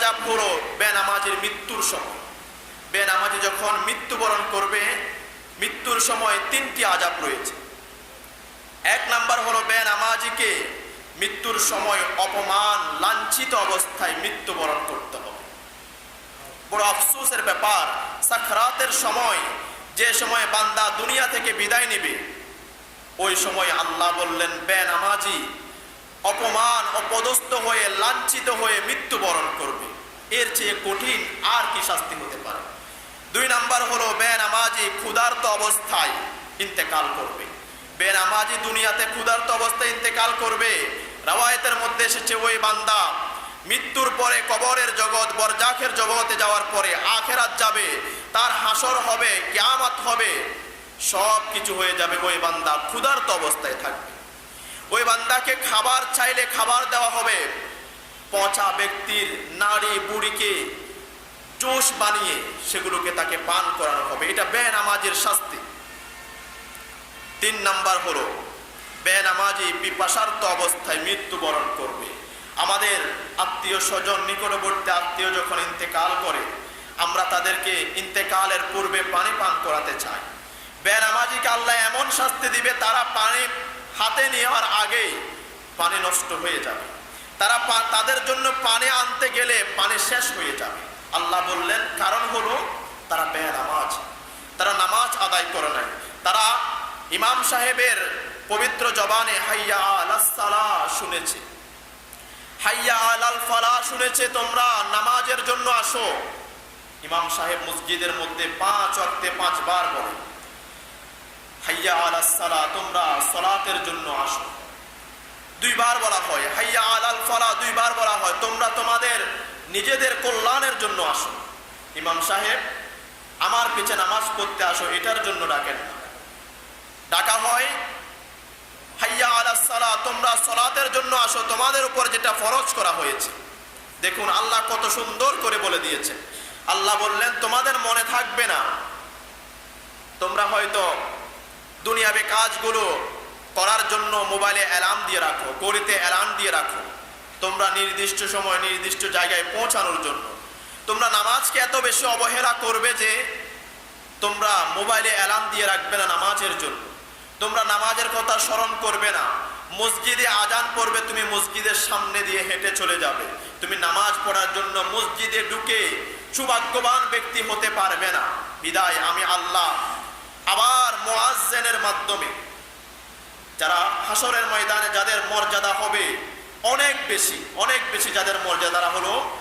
আযাব হলো বেনামাজির মৃত্যুর সময়। বেনামাজি যখন মৃত্যুবরণ করবে, মৃত্যুর সময় 3টি আযাব রয়েছে। 1 নাম্বার হলো বেনামাজিকে মৃত্যুর সময় অপমান, লাঞ্ছিত অবস্থায় মৃত্যুবরণ করতে হবে। বড় আফসোসের ব্যাপার, সাকরাতের সময়, যে সময় বান্দা দুনিয়া থেকে বিদায় নেবে, ওই সময় আল্লাহ বললেন বেনামাজি অপমান, অপদস্থ হয়ে, লাঞ্ছিত হয়ে মৃত্যুবরণ করবে। এর চেয়ে কঠিন আর কি শাস্তি হতে পারে? 2 নাম্বার হলো বেনামাজি ক্ষুধার্ত অবস্থায় ইন্তেকাল করবে। বেনামাজি দুনিয়াতে ক্ষুধার্ত অবস্থায় ইন্তেকাল করবে। রাওয়ায়াতের মধ্যে এসেছে ওই বান্দা মৃত্যুর পরে কবরের জগৎ, বরজাখের জগতে যাওয়ার পরে আখিরাত যাবে, তার হাসর হবে, কিয়ামত হবে, সব কিছু হয়ে যাবে, ওই বান্দা ক্ষুধার্ত অবস্থায় থাকবে। ওই বান্দাকে খাবার চাইলে খাবার দেওয়া হবে। পচা ব্যক্তির নাড়ি বুড়িকে জুস বানিয়ে সেগুলোকে তাকে পান করানো হবে। এটা বেনামাজির শাস্তি। 3 নাম্বার হলো বেনামাজি পিপাসার্ত অবস্থায় মৃত্যুবরণ করবে। আমাদের আত্মীয় স্বজন, নিকটবর্তী আত্মীয় যখন ইন্তেকাল করে, আমরা তাদেরকে ইন্তেকালের পূর্বে পানি পান করাতে চাই। বেনামাজিকে আল্লাহ এমন শাস্তি দিবে, তারা পানি হাতে নেওয়ার আগেই পানি নষ্ট হয়ে যাবে। তাদের জন্য পানি আনতে গেলে পানি শেষ হয়ে যাবে। আল্লাহ বললেন কারণ হলো তারা বেনামাজ, তারা নামাজ আদায় করে নাই। তারা ইমাম সাহেবের পবিত্র জবানে হাইয়া আলাস সালাহ শুনেছে, হাইয়া আলাল ফালাহ শুনেছে, তোমরা নামাজের জন্য আসো। ইমাম সাহেব মসজিদের মধ্যে 5 ওয়াক্তে 5 বার বলে হাইয়া আলাস সালাহ, তোমরা সালাতের জন্য আসো। 2 বার বলা হয় হাইয়া আলাল ফালাহ, 2 বার বলা হয় তোমরা তোমাদের নিজেদের কল্যাণের জন্য আসো। ইমাম সাহেব আমার পিছে নামাজ পড়তে আসো, এটার জন্য ডাকেন না। ডাকা হয় হাইয়া আলাস সালাহ, তোমরা সালাতের জন্য আসো, তোমাদের উপর যেটা ফরজ করা হয়েছে। দেখুন আল্লাহ কত সুন্দর করে বলে দিয়েছে। আল্লাহ বললেন তোমাদের মনে থাকবে না, তোমরা হয়তো দুনিয়াবি কাজগুলো করার জন্য মোবাইলে অ্যালার্ম দিয়ে রাখো, ঘড়িতে অ্যালার্ম দিয়ে রাখো, তোমরা নির্দিষ্ট সময় নির্দিষ্ট জায়গায় পৌঁছানোর জন্য। তোমরা নামাজকে এত বেশি অবহেলা করবে যে তোমরা মোবাইলে অ্যালার্ম দিয়ে রাখবে না নামাজের জন্য। তোমরা নামাজের কথা স্মরণ করবে না। মসজিদে আজান পড়বে, তুমি মসজিদের সামনে দিয়ে হেঁটে চলে যাবে। তুমি নামাজ পড়ার জন্য মসজিদে ঢুকে সৌভাগ্যবান ব্যক্তি হতে পারবে না। বিদায় আমি আল্লাহ আবার মুয়াজ্জিনের মাধ্যমে যারা হাসরের ময়দানে যাদের মর্যাদা হবে অনেক বেশি, অনেক বেশি, যাদের মর্যাদা হলো